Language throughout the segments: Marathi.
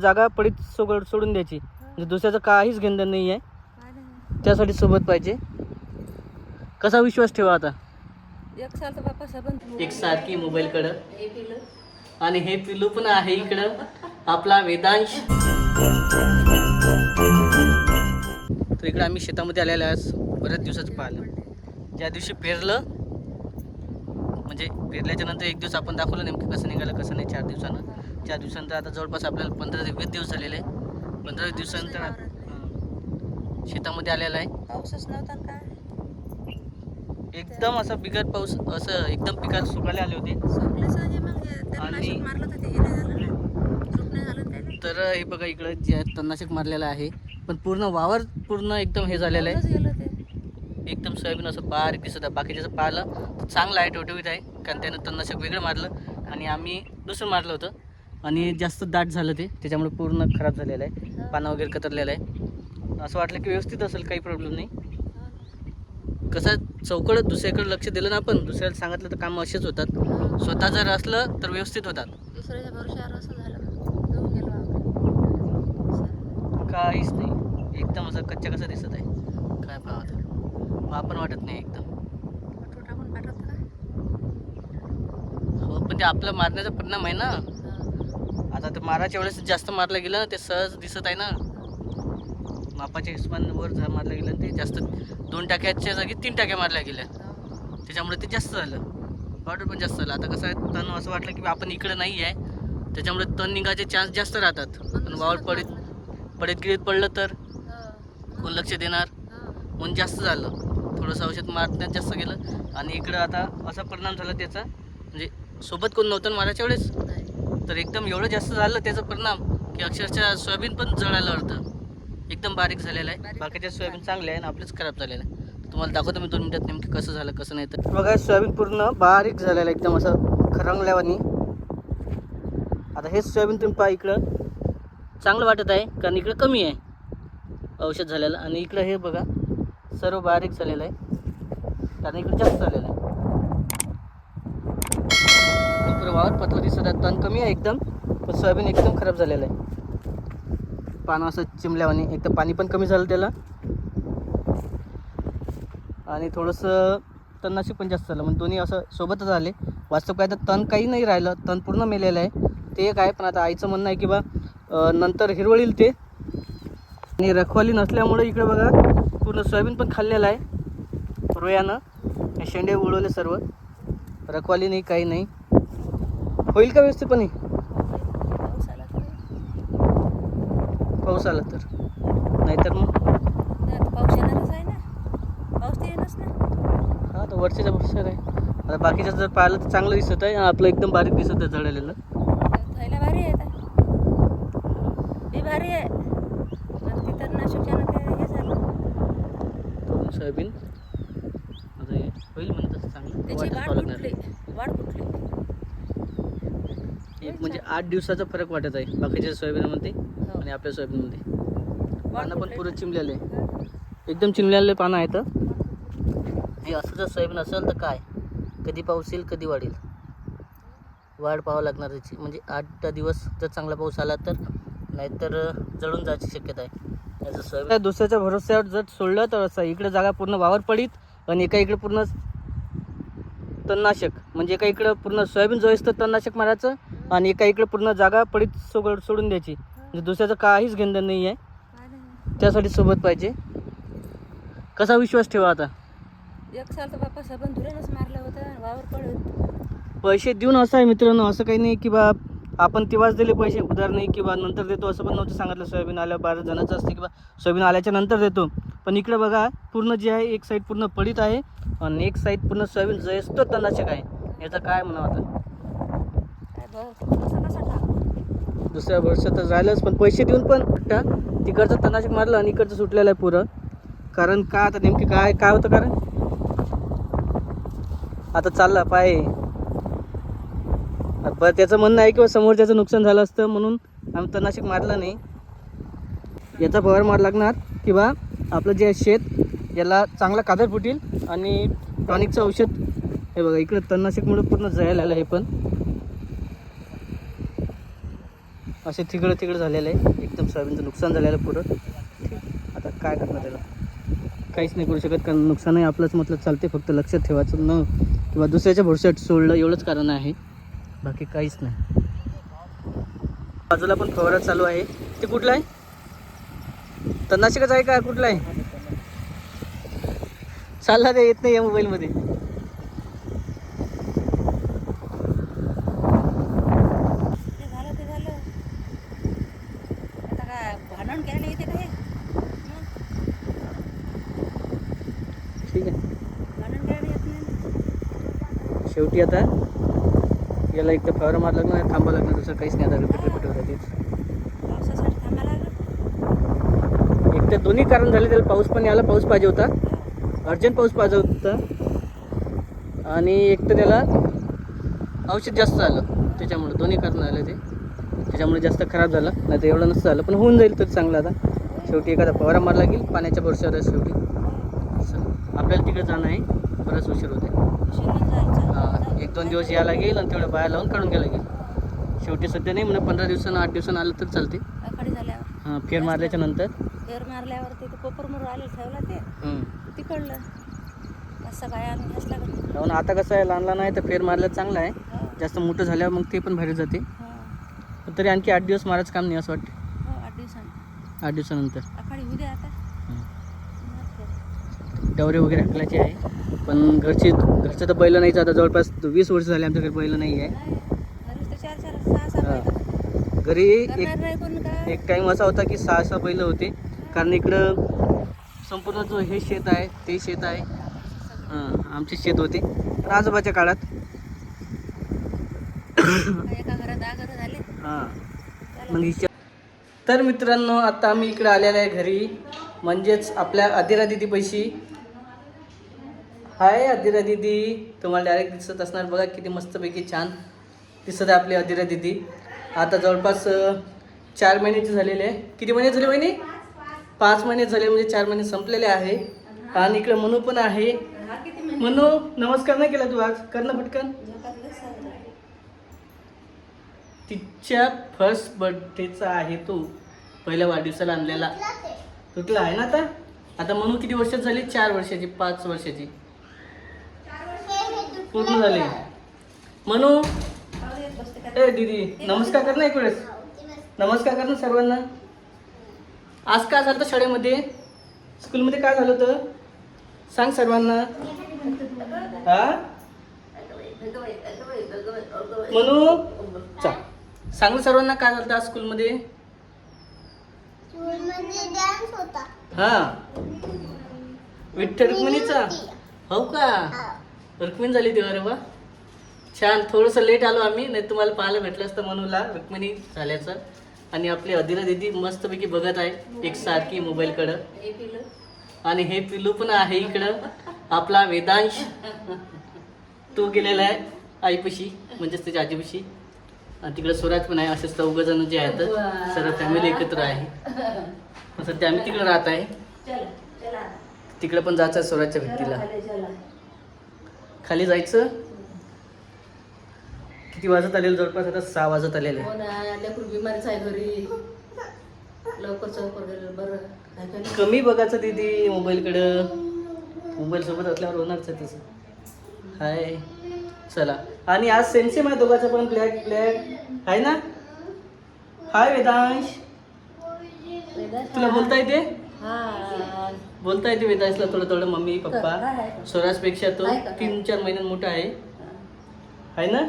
जागा पडीत सोडून द्यायची, म्हणजे दुसऱ्याचं काहीच घेणं नाही आहे. त्यासाठी सोबत पाहिजे. कसा विश्वास ठेवा आता. एक सारखी मोबाईलकडं आणि हे पिलू पण आहे इकडं आपला वेदांश. तर इकडे आम्ही शेतामध्ये आलेलो आज बऱ्याच दिवसाचं पाहिलं. ज्या दिवशी पेरलं म्हणजे पेरल्याच्या नंतर एक दिवस आपण दाखवलं नेमकं कसं निघालं कसं नाही. 4 दिवसानंतर आता जवळपास आपल्याला 15 ते 20 दिवस झालेले आहे. 15 दिवसानंतर शेतामध्ये आलेला आहे. पाऊसच नव्हता काय एकदम असा बिगर पाऊस, असं एकदम पिकाला सुकायला आले होते. आणि तर हे बघा इकडं जे तणनाशक मारलेलं आहे, पण पूर्ण वावर पूर्ण एकदम हे झालेलं आहे. एकदम सोयाबीन असं बारीक दिसत आहे. बाकीच्याचं पाहिलं तर चांगलं आहे, टवटवीत आहे, कारण त्यानं तणनाशक वेगळं मारलं आणि आम्ही दुसरं मारलं होतं आणि जास्त दाट झालं ते, त्याच्यामुळे पूर्ण खराब झालेलं आहे. पानं वगैरे कतरलेलं आहे. असं वाटलं की व्यवस्थित असेल, काही प्रॉब्लेम नाही. कसं चौकडं दुसऱ्याकडे लक्ष दिलं ना आपण, दुसऱ्याला सांगितलं तर कामं असेच होतात. स्वतः जर असलं तर व्यवस्थित होतात. दुसऱ्याच्या भरोश्यावर असं झालं काहीच नाही, एकदम असं कच्चा कसं दिसत आहे. काय पाहत आपण वाटत नाही एकदम. हो, पण ते आपलं मारण्याचा परिणाम आहे ना. आता ते मारायच्या वेळेस जास्त मारलं गेलं ते सहज दिसत आहे ना. मापाच्या हिशोबावर मारलं गेलं ते जास्त, 2 टाक्याच्या जागी 3 टाक्या मारल्या गेल्या, त्याच्यामुळे ते जास्त झालं. पावडर पण जास्त झालं. आता कसं आहे, तण असं वाटलं की आपण इकडे नाही आहे, त्याच्यामुळे तण निघायचे चान्स जास्त राहतात. पण वावर पडीत गिरीत पडलं तर कोण लक्ष देणार, म्हणून जास्त झालं. थोडंसं औषध मारण्यात जास्त गेलं आणि इकडं आता असा परिणाम झाला त्याचा, म्हणजे सोबत कोण नव्हतं मारायच्या वेळेस, तर एकदम एवढं जास्त झालं त्याचा परिणाम की अक्षरशः सोयाबीन पण जळायला होतं. एकदम बारीक झालेलं आहे. बाकीच्या सोयाबीन चांगले आहे आणि आपलेच खराब झालेलं आहे. तुम्हाला दाखवतो मी 2 मिनिटात नेमकी कसं झालं कसं नाही. तर बघा सोयाबीन पूर्ण बारीक झालेलं आहे, एकदम असं खरंगल्यावानी. आता हेच सोयाबीन तुम्ही पहा, इकडं चांगलं वाटत आहे कारण इकडं कमी आहे औषध झालेलं, आणि इकडं हे बघा सर्व बारीक झालेलं आहे कारण इकडं जास्त झालेलं आहे. इकडं वावर पतलं दिसत आहे, तण कमी आहे एकदम, पण सोयाबीन एकदम खराब झालेलं आहे. पानं असं चिमल्यावानी, एक तर पाणी पण कमी झालं त्याला आणि थोडंसं तणनाशक पण जास्त झालं, म्हणजे दोन्ही असं सोबतच आले. वास्तव काय तर तण काही नाही राहिलं, तण पूर्ण मेलेलं आहे ते एक आहे. पण आता आईचं म्हणणं आहे की बा नंतर हिरवळील ते, आणि रखवाली नसल्यामुळे इकडे बघा पूर्ण सोयाबीन पण खाल्लेलं आहे रोयानं. हे शेंडे उडवले सर्व, रखवाली नाही काही नाही. होईल का व्यवस्थितपणे पाऊस आला तर, नाहीतर मग पाऊस येणारच आहे ना. पाऊस तर येणारच ना. हा, तर वरच्याच्या भरशावर आहे. आता बाकीचं जर पाहिलं तर चांगलं दिसत आहे, आपलं एकदम बारीक दिसत आहे जळलेलं. खायला भारी आहे ते भारी आहे, पण ती तर नाशिकच्यानं ते हे झालं. सोयाबीन आता हे होईल म्हणत असं चांगलं. त्याची वाढ कुठली एक म्हणजे 8 दिवसाचा फरक वाटत आहे बाकीच्या सोयाबीनमध्ये आणि आपल्या सोयाबीनमध्ये. पानं पण पुरं चिमलेले, एकदम चिमलेले पानं आहेत. हे असं जर सोयाबीन असेल तर काय, कधी पाऊस येईल कधी वाढेल, वाढ पाहावं लागणार त्याची. म्हणजे 8 दिवस जर चांगला पाऊस आला तर, नाहीतर जळून जायची शक्यता आहे. याचं सोयाबीन दुसऱ्याच्या भरोश्यावर जर सोडलं तर असं इकडे जागा पूर्ण वावर पडीत आणि एका इकडे पूर्ण तणनाशक, म्हणजे एका इकडं पूर्ण सोयाबीन जोईस्त तणनाशक मारायचं आणि एका इकडे पूर्ण जागा पडीत सोडून द्यायची, म्हणजे दुसऱ्याचं काहीच घेणं नाही आहे. त्यासाठी सोबत पाहिजे. कसा विश्वास ठेवा आता. एक साल तर बाप्पा सबन धुऱ्यानंच मारलं होतं, वावर पडत. पैसे देऊन असं आहे मित्रांनो, असं काही नाही की बा आपण तेव्हाच दिले पैसे उधार नाही किंवा नंतर देतो असं पण नव्हतं सांगितलं. सोयाबीन आल्यावर 12 जणांचं असते किंवा सोयाबीन आल्याच्या नंतर देतो, पण इकडे बघा पूर्ण जे आहे एक साईड पूर्ण पडीत आहे आणि एक साईड पूर्ण सोयाबीन जयस्त तणनाशक आहे. याचं काय म्हणावं आता. दुसऱ्या वर्षात तर राहिलंच, पण पैसे देऊन पण तिकडचं तणनाशक मारलं आणि इकडचं सुटलेलं आहे पुरं. कारण का आता नेमकी काय होतं, कारण आता चालला पाय बरं. त्याचं म्हणणं आहे किंवा समोरच्याचं नुकसान झालं असतं म्हणून आम्ही तणनाशक मारलं नाही. याचा फवार मार लागणार किंवा आपलं जे शेत याला चांगला कादर फुटेल आणि टॉनिकचं औषध. हे बघा इकडे तणनाशकमुळे पूर्ण जळायला आलं. हे पण असे तिकडं झालेलं आहे, एकदम सोयाबीनचं नुकसान झालेलं आहे पुरं. ठीक, आता काय करणार त्याला, काहीच नाही करू शकत, कारण नुकसानही आपलंच म्हटलं चालते, फक्त लक्षात ठेवायचं न किंवा दुसऱ्याच्या भरोश्यात सोडलं एवढंच कारण आहे, बाकी काहीच नाही. बाजूला पण फवारा चालू आहे. ते कुठलं आहे, तणनाशकच आहे का कुठलं आहे? चालला ते येत नाही या मोबाईलमध्ये. ते झालं आता काय भांडण घ्यायला येते का हे? ठीक आहे, भांडण घ्यायला येत नाही ना. शेवटी आता याला एक तर फवारा मार लागणार, थांबा लागणार, दुसरं काहीच नाही. आता रिपीट होतं तेच. पावसासाठी थांबायला लागलं. एक तर दोन्ही कारण झाले, त्याला पाऊस पण यायला, पाऊस पाहिजे होता, अर्जंट पाऊस पाहिजे होता, आणि एक तर त्याला औषध जास्त झालं, त्याच्यामुळे दोन्ही कारण झाले ते, त्याच्यामुळे जास्त खराब झालं. नाही तर एवढं नसतं झालं, पण होऊन जाईल तर चांगलं. आता शेवटी एखादा फवारा मार लागेल, पाण्याच्या भरोश्यावर आहे शेवटी. आपल्याला तिकडे जाणं आहे, बराच उशीर होते. हां, 1-2 दिवस यायला लागेल आणि तेवढं बाया लावून काढून घ्यायला लागेल. शेवटी सध्या नाही म्हणा, 15 दिवसानं 8 दिवसानं आलं तर चालते. आखाडी झाल्यावर हां, फेर मारल्याच्या नंतर फेर मारल्यावर ते कोपरमोर आले ठेवला ते तिकडलं 5-6 बाया आणून घ्यास लागत. कारण आता कसं आहे, लहान लहान आहे तर फेर मारलं चांगलं आहे, हो, जास्त मोठं झाल्यावर मग ते पण बाहेर जाते. हो, पण तरी आणखी 8 दिवस मारायचं काम नाही असं वाटते. हो, 8 दिवसांनी 8 दिवसानंतर आखाडी होऊ दे आता. डवरे वगैरे हाकलायचे आहे, पण घरचं तर बैल नाहीच. आता जवळपास 20 वर्ष झाले आमच्या घरी बैल नाही आहे. घरीच तर 4-4-6-6 बैल घरी करणार नाही कोण काय. एक टाईम असा होता की 6-6 बैल होते, कारण इकडं संपूर्ण जो हे शेत आहे ते शेत आहे. हां, आमचे शेत होते पण आजोबाच्या काळात. एका घरात 10 घरं झाले. हां, मग हिच्या. तर मित्रांनो, आता आम्ही इकडे आलेलो आहे घरी, म्हणजेच आपल्या अदिरा दिदी पैशी. हाय अदिरा दिदी, तुम्हाला डायरेक्ट दिसत असणार बघा, किती मस्तपैकी छान दिसत आहे आपली अदिरा दिदी. आता जवळपास 4 महिन्याची झालेले आहे. किती महिने झाले वहिनी? 5 महिने झाले, म्हणजे 4 महिने संपलेले आहे. आणि इकडे मनू पण आहे. मनू, नमस्कार नाही केला तू आज, कर ना पटकन. तिच्या फर्स्ट बर्थडेचा आहे तो, पहिल्या वाढदिवसाला आणलेला. तुटला आहे ना आता. आता मनू किती वर्षाची झाली? 4 वर्षाची, 5 वर्षाची पूर्ण झाली. मनू, ए दीदी नमस्कार कर ना एक वेळेस, नमस्कार कर ना सर्वांना. आज काय झालं होतं शाळेमध्ये, स्कूलमध्ये काय झालं होतं सांग सर्वांना. हा मनू, चा सांग ना सर्वांना काय झालं होतं आज स्कूलमध्ये. डान्स होता. हा, विठ्ठल रुक्मिणीचा. हो का, रुक्मिणी झाली ती. अरे वा, छान. थोडंसं लेट आलो आम्ही, नाही तुम्हाला पाहायला भेटलं असतं मनूला रुक्मिणी झाल्याचं. आणि आपली अदिरा दिदी मस्तपैकी बघत आहे एकसारखी मोबाईलकडं. आणि हे पिलू पण आहे इकडं, आपला वेदांश. तो गेलेला आहे आईपाशी, म्हणजेच त्याच्या आजीपाशी. आणि तिकडे स्वराज पण आहे. असे 4 जण जे आहेत, सर्व फॅमिली एकत्र आहे. सध्या आम्ही तिकडे राहत आहे. तिकडे पण जायचं आहे स्वराजच्या भित्तीला. खाली जायचं. किती वाजत आलेलं, जवळपास आता 6 वाजत आलेले. बिमारीच आहे घरी, लवकर बरं. कमी बघायचं दीदी मोबाईलकडं, मोबाईल सोबत असल्यावर होणारच आहे तसं. हाय, चला. आणि आज सेम आहे दोघांचं पण, ब्लॅक आहे ना. हाय वेदांश, तुला बोलता येते? बोलता येते वेदांशला थोडं मम्मी पप्पा. स्वराजपेक्षा तो 3-4 महिन्यात मोठा आहे ना.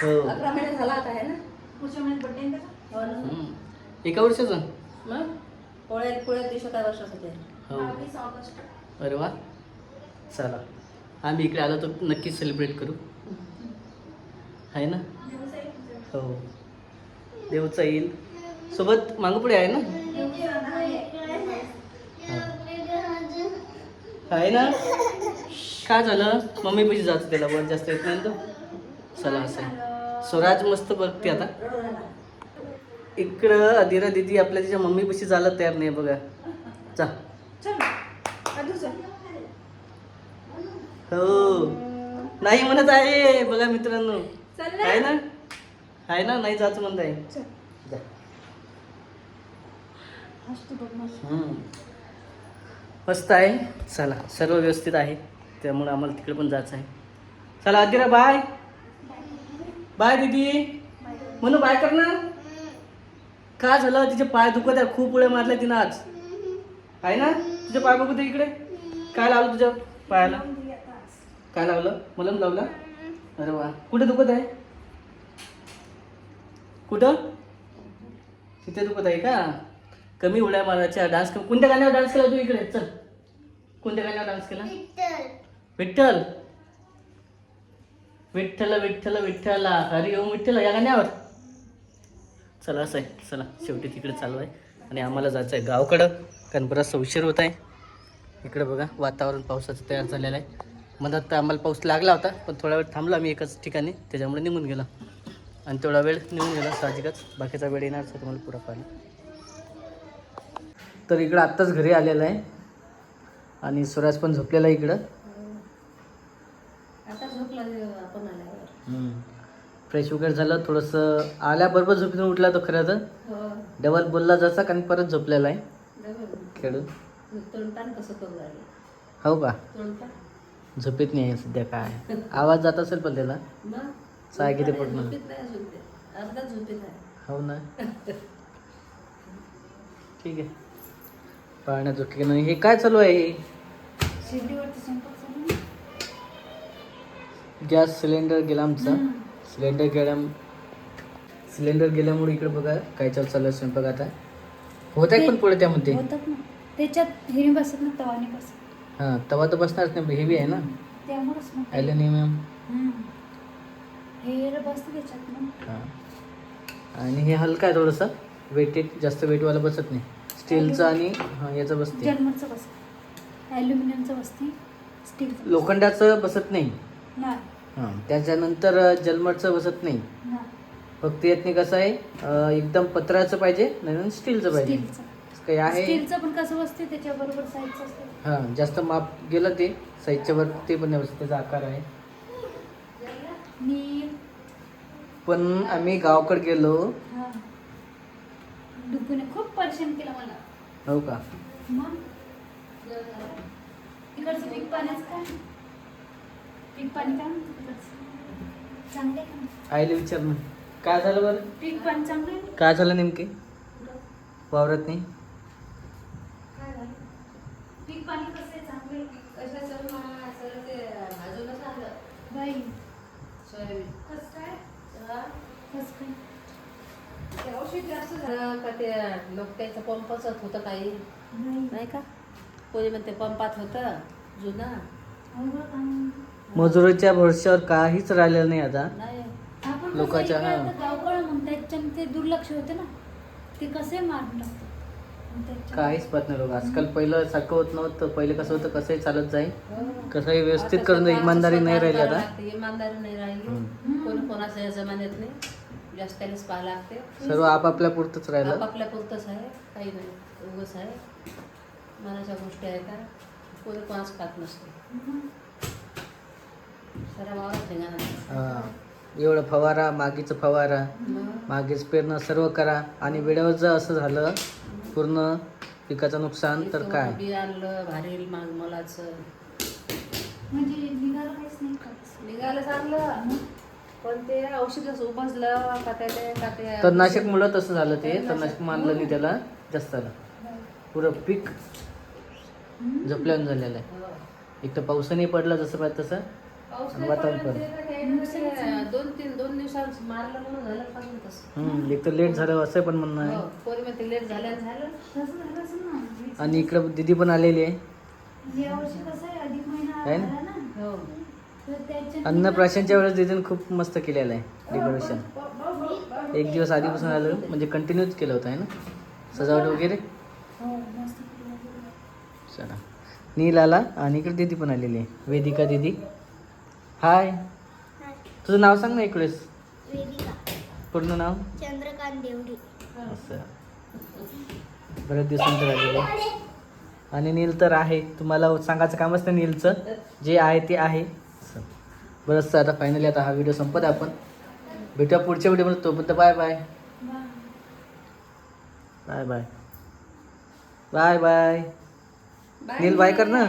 हो, 11 महिने झाला आता आहे ना. एका वर्षाचा. मग पोळ्यात दिवशी काय वर्षाचं ते. हो, अरे वा. चला, आम्ही इकडे आलो तर नक्की सेलिब्रेट करू, आहे ना. हो, देवचा येईल सोबत, मागपुढे आहे ना. आहे ना. काय झालं, मम्मी पैसे जायचं त्याला, वर जास्त येत नाही तो. चला, असं स्वराज मस्त बघते आता. इकडं अदिरा दिदी आपल्या तिच्या मम्मी पैसे जायला तयार नाही बघा. जा. हो, नाही म्हणत आहे बघा मित्रांनो, आहे ना. आहे ना, नाही जायचं म्हणताय. जा. मस्त आहे. चला, सर्व व्यवस्थित आहे, त्यामुळे आम्हाला तिकडे पण जायचं आहे. चला आदिरा, बाय बाय दीदी. म्हणून बाय कर ना. काय झालं, तिचे पाय दुखत आहे, खूप उड्या मारल्या तिनं आज. आहे ना, तुझे पाय बघू दे इकडे. काय लावलं तुझ्या पायाला? काय लावलं? मलम लावला? अरे वा. कुठे दुखत आहे? कुठं? तिथे दुखत आहे का? कमी उड्या मारायच्या. डान्स कोणत्या गाण्यावर डान्स केला तू? इकडे चल. कोणत्या गाण्यावर डान्स केला? विठ्ठल विठ्ठल विठ्ठल विठ्ठला हरी ओम विठ्ठल या गाण्यावर. चला असं आहे. चला शेवटी तिकडे चालू आहे आणि आम्हाला जायचं आहे गावाकडं, कारण बराचसा उशीर होत आहे. इकडे बघा वातावरण पावसाचं तयार झालेलं आहे. मधात आम्हाला पाऊस लागला होता, पण थोडा वेळ थांबलो आम्ही एकाच ठिकाणी, त्याच्यामुळे निघून गेला. आणि तेवढा वेळ निघून गेला साहजिकच. बाकीचा वेळ येणारच आहे तुम्हाला पुरा पाहिलं. तर इकडं आत्ताच घरी आलेलं आहे आणि स्वराज पण झोपलेला आहे इकडं. आता झोपला आपण आल्यावर. फ्रेश वगैरे झालं थोडंसं, आल्याबरोबर झोपेतून उठला तो खरं तर. हो. डबल बोलला जसा, कारण परत झोपलेला आहे खेळून. तोंडपान कसं करू राहिले? हो का? तोंडपान झोपेत नाही आहे सध्या. काय आवाज जात असेल पण त्याला. मग साय किती पडणार. झोपेत नाही अजून ते. अर्धा झोपेत आहे. हो ना. ठीक आहे, पाहण्यात ओके नाही. हे काय चालू आहे? शिर्डीवरती स्वयंपाक चालू आहे. गॅस सिलेंडर गेला आमचा. सिलेंडर गेल्यामुळे इकडे बघा काय चालू आहे स्वयंपाक. आता होत आहे पण पुढे त्यामध्ये. होतात ना त्याच्यात हे बसत ना, तवाने बसत. हां, तवा तर बसणारच नाही, हेवी आहे ना, त्यामुळेच मग ॲल्युमिनियम. हे बसतं त्याच्यात मग. हां, आणि हे हलका आहे थोडंसं, वेटेड, जास्त वेटवाला बसत नाही. स्टीलचं आणि हां याचं बसते. जर्मनचं बसतं, ॲल्युमिनियमचं बसते, स्टीलचं लोखंडाचं बसत नाही. नाही. हां, त्याच्यानंतर जलमटचं बसत नाही. नाही. फक्त यातनी कसं आहे, एकदम पत्र्याचं पाहिजे, नाही स्टीलचं पाहिजे. स्टीलचं काही आहे. स्टीलचं पण कसं बसते त्याच्याबरोबर साईजचं असते. हां, जास्त माप गेलं ते साईजच्या वर ते पण नाही बसत, त्याचा आकार आहे. मी पण आम्ही गावाकडे गेलो. हां, डुबूने खूप परेशान केलं मला. हो का? मग इकडचं पीक पाण्याचं काय? पीक पाणी काय चांगले का? आईला विचार ना, काय झालं बरं? पीक पाणी चांगले. काय झालं नेमके वावरात? नाही काय झालं? पीक पाणी कसं आहे? चांगले. कशाचं सर ते भाजूनच आलं बाई. सोयाबीन कसं काय? कसं काय? ते औषध जास्त झालं का? ते लोक त्याचं पंपच होतं काही नाही का? कोणी म्हणते पंपात होतं जुना. मजुरीच्या भरोश्यावर काहीच राहिलेलं नाही आता नाही लोकांच्या. हां, गावकळ म्हणतात ते दुर्लक्ष होते ना, ते कसे मारून टाकतात. काहीच पाहत नाही लोक आजकाल. पहिलं सारखं होत नव्हतं. पहिले कसं होतं, कसंही चालत जाईल, कसंही व्यवस्थित करून. इमानदारी नाही राहिली आता. इमानदारी नाही राहिली. कोणी कोणाच्या या जमान्यात नाही, जास्त त्यालाच पाहा लागते. सर्व आपापल्या पुरतच राहिलं. आपापल्या पुरतच आहे, काही नाही उगस आहे. मनाच्या गोष्टी आहे का, कोणी कोणाच खात नसते. सर्व वावरात निघाला. हां, एवढं फवारा, मागीचं फवारा, मागेच पेरणं सर्व करा, आणि वेळेवर जर असं झालं पूर्ण पिकाचं नुकसान तर काय. बी आणलं भारी माग मोलाचं, म्हणजे निघालं काहीच नाही. निघालं चांगलं, पण ते औषध उपजलं का त्याला तणनाशकमुळं तसं झालं. ते तणनाशक मानलं नाही त्याला, जास्त झालं. पुरं पीक झोपल्यानं झालेलं आहे. एक तर पाऊस नाही पडला जसं पाहिजे तसं, वातावरण पण. दोन दिवसांत मारलं म्हणून झालं पाहिजे तसं. एक तर लेट झालं असं पण म्हणणं आहे. कोणी म्हणते लेट झालं झालं. आणि इकडं दिदी पण आलेली आहे. यावर्षी कसं आहे, अधिक महिना आहे ना? आला ना. हो. तर त्याच्या अन्नप्राशनच्या वेळेस दिदीनं खूप मस्त केलेलं आहे डेकोरेशन. एक दिवस आधीपासून आलं, म्हणजे कंटिन्यूच केलं होतं आहे ना, सजावट वगैरे. हो, मस्त केलं. चला, नील आला आणि इकडे दीदी पण आलेली आहे, वेदिका दीदी. हाय, तुझं नाव सांग ना इकडेच. वेदिका पूर्ण नाव? चंद्रकांत देवडी. असं बऱ्याच दिवसांचं राहिलेलं आहे. आणि नील तर आहे, तुम्हाला सांगायचं काम असतं नीलचं, जे आहे ते आहे. बरंचसं आता फायनली आता हा व्हिडिओ संपत आपण. भेटूया पुढच्या व्हिडिओमध्ये. तोपर्यंत bye bye bye bye bye bye. Neel bye कर ना.